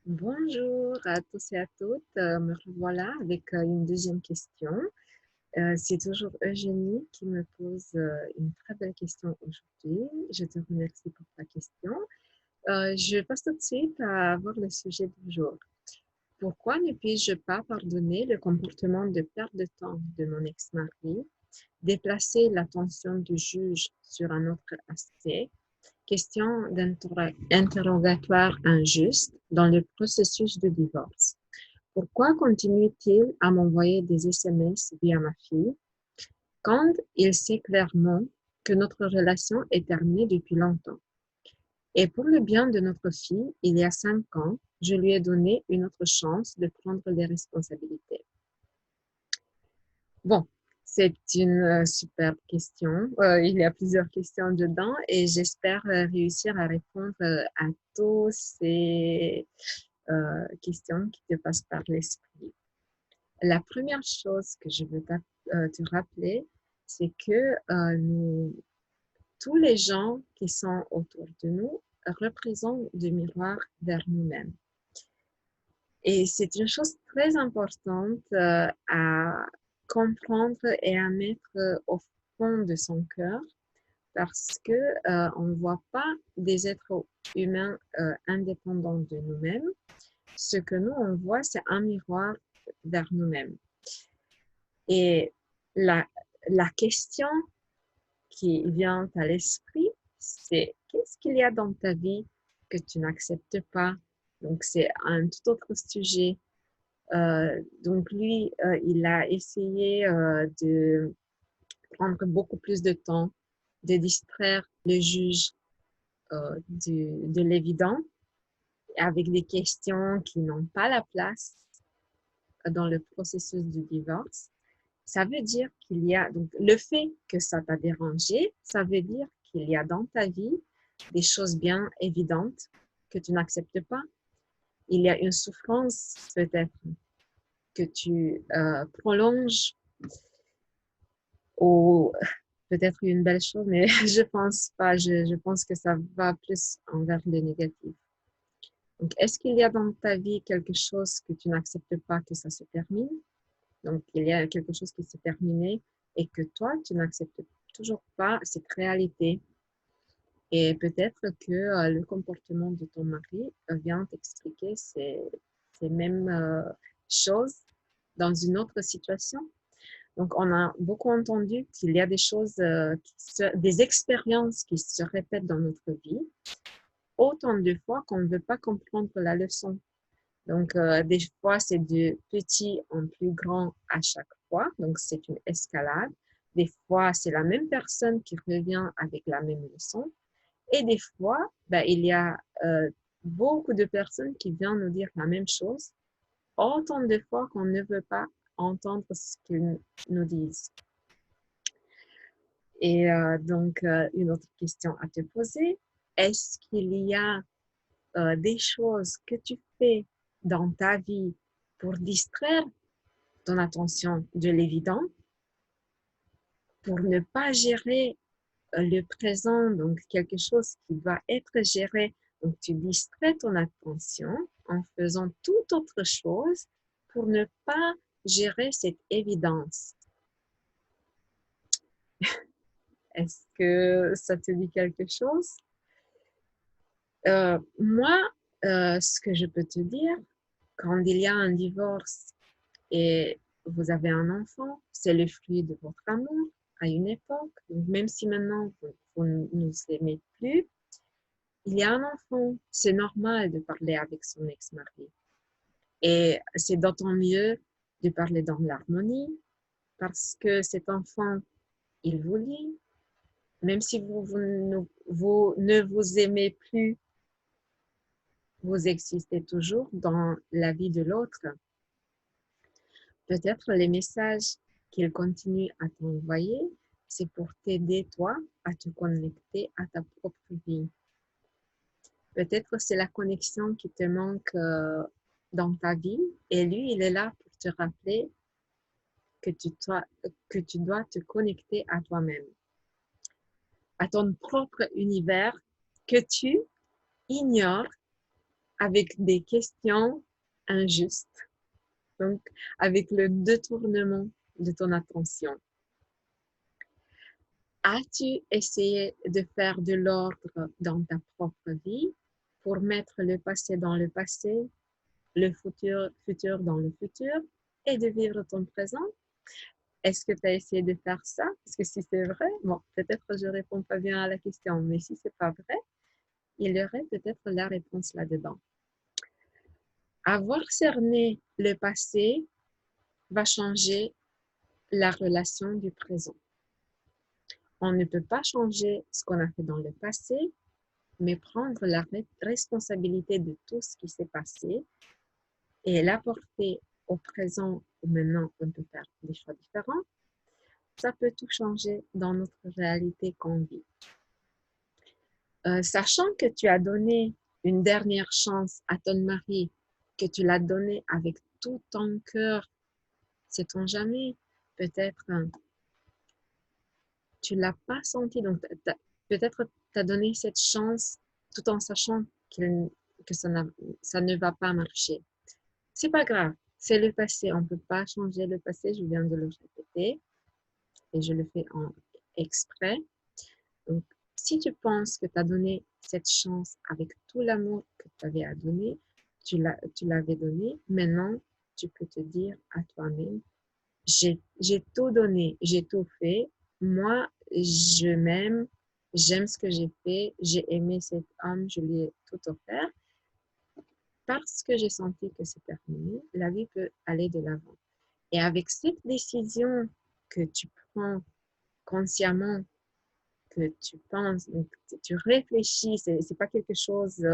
Bonjour à tous et à toutes. Me revoilà avec une deuxième question. C'est toujours Eugénie qui me pose une très belle question aujourd'hui. Je te remercie pour ta question. Je passe tout de suite à voir le sujet du jour. Pourquoi ne puis-je pas pardonner le comportement de perte de temps de mon ex-mari, déplacer l'attention du juge sur un autre aspect, question d'interrogatoire injuste dans le processus de divorce? Pourquoi continue-t-il à m'envoyer des SMS via ma fille quand il sait clairement que notre relation est terminée depuis longtemps? Et pour le bien de notre fille, il y a 5 ans, je lui ai donné une autre chance de prendre les responsabilités. Bon, c'est une superbe question. Il y a plusieurs questions dedans et j'espère réussir à répondre à toutes ces questions qui te passent par l'esprit. La première chose que je veux te rappeler, c'est que tous les gens qui sont autour de nous représentent des miroirs vers nous-mêmes. Et c'est une chose très importante à comprendre et à mettre au fond de son cœur parce que on ne voit pas des êtres humains indépendants de nous-mêmes. Ce que nous, on voit, c'est un miroir vers nous-mêmes. Et la, la question qui vient à l'esprit, c'est qu'est-ce qu'il y a dans ta vie que tu n'acceptes pas? Donc, c'est un tout autre sujet. Donc, lui, il a essayé de prendre beaucoup plus de temps, de distraire le juge de l'évident avec des questions qui n'ont pas la place dans le processus du divorce. Ça veut dire qu'il y a, donc le fait que ça t'a dérangé, ça veut dire qu'il y a dans ta vie des choses bien évidentes que tu n'acceptes pas. Il y a une souffrance peut-être que tu prolonges ou peut-être une belle chose, mais je pense pas, je pense que ça va plus envers le négatif. Donc, est-ce qu'il y a dans ta vie quelque chose que tu n'acceptes pas que ça se termine? Donc, il y a quelque chose qui s'est terminé et que toi, tu n'acceptes toujours pas cette réalité. Et peut-être que le comportement de ton mari vient t'expliquer ces mêmes choses dans une autre situation. Donc, on a beaucoup entendu qu'il y a des choses, des expériences qui se répètent dans notre vie, autant de fois qu'on ne veut pas comprendre la leçon. Donc, des fois, c'est de petit en plus grand à chaque fois. Donc, c'est une escalade. Des fois, c'est la même personne qui revient avec la même leçon. Et des fois, ben, il y a beaucoup de personnes qui viennent nous dire la même chose, autant de fois qu'on ne veut pas entendre ce qu'ils nous disent. Et donc, une autre question à te poser, est-ce qu'il y a des choses que tu fais dans ta vie pour distraire ton attention de l'évident, pour ne pas gérer le présent, donc quelque chose qui doit être géré. Donc, tu distrais ton attention en faisant toute autre chose pour ne pas gérer cette évidence. Est-ce que ça te dit quelque chose? Moi, ce que je peux te dire, quand il y a un divorce et vous avez un enfant, c'est le fruit de votre amour à une époque. Donc, même si maintenant vous ne nous aimez plus, il y a un enfant. C'est normal de parler avec son ex-mari. Et c'est d'autant mieux de parler dans l'harmonie parce que cet enfant, il vous lie. Même si vous ne vous aimez plus, vous existez toujours dans la vie de l'autre. Peut-être les messages qu'il continue à t'envoyer, c'est pour t'aider, toi, à te connecter à ta propre vie. Peut-être c'est la connexion qui te manque dans ta vie et lui, il est là pour te rappeler que tu dois te connecter à toi-même, à ton propre univers que tu ignores avec des questions injustes, donc avec le détournement de ton attention. As-tu essayé de faire de l'ordre dans ta propre vie pour mettre le passé dans le passé, le futur dans le futur et de vivre ton présent? Est-ce que tu as essayé de faire ça? Parce que si c'est vrai, bon, peut-être que je réponds pas bien à la question, mais si c'est pas vrai, il y aurait peut-être la réponse là-dedans. Avoir cerné le passé va changer la relation du présent. On ne peut pas changer ce qu'on a fait dans le passé, mais prendre la responsabilité de tout ce qui s'est passé et l'apporter au présent où maintenant on peut faire des choix différents, ça peut tout changer dans notre réalité qu'on vit. Sachant que tu as donné une dernière chance à ton mari, que tu l'as donné avec tout ton cœur, sait-on jamais, peut-être tu ne l'as pas senti, donc peut-être tu as donné cette chance tout en sachant que ça ne va pas marcher. C'est pas grave, c'est le passé, on ne peut pas changer le passé, je viens de le répéter et je le fais en exprès. Donc, si tu penses que tu as donné cette chance avec tout l'amour que tu avais à donner, tu l'avais donné, maintenant, tu peux te dire à toi-même, j'ai tout donné, j'ai tout fait, moi, je m'aime, j'aime ce que j'ai fait, j'ai aimé cet homme, je lui ai tout offert. Parce que j'ai senti que c'est terminé, la vie peut aller de l'avant. Et avec cette décision que tu prends consciemment, que tu penses, que tu réfléchis, c'est pas quelque chose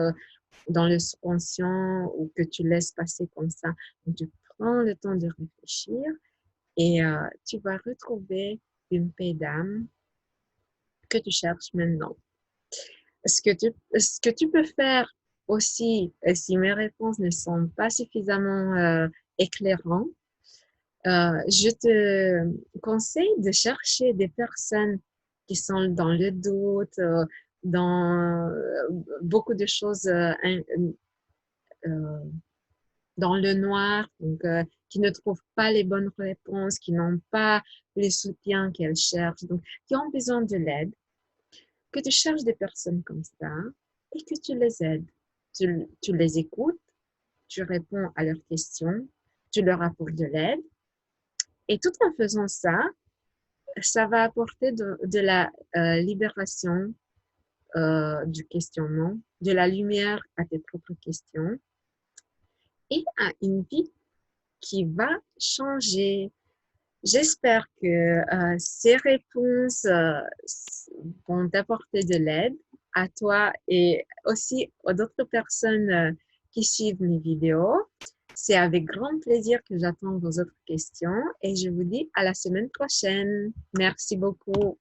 dans le subconscient ou que tu laisses passer comme ça. Donc, tu prends le temps de réfléchir et tu vas retrouver une paix d'âme que tu cherches maintenant. Ce que tu peux faire aussi, si mes réponses ne sont pas suffisamment éclairantes, je te conseille de chercher des personnes qui sont dans le doute, dans beaucoup de choses dans le noir, donc qui ne trouvent pas les bonnes réponses, qui n'ont pas le soutien qu'elles cherchent, donc qui ont besoin de l'aide, que tu cherches des personnes comme ça et que tu les aides. Tu les écoutes, tu réponds à leurs questions, tu leur apportes de l'aide et tout en faisant ça, ça va apporter de la libération du questionnement, de la lumière à tes propres questions et à une vie qui va changer. J'espère que ces réponses vont t'apporter de l'aide à toi et aussi aux autres personnes qui suivent mes vidéos. C'est avec grand plaisir que j'attends vos autres questions et je vous dis à la semaine prochaine. Merci beaucoup.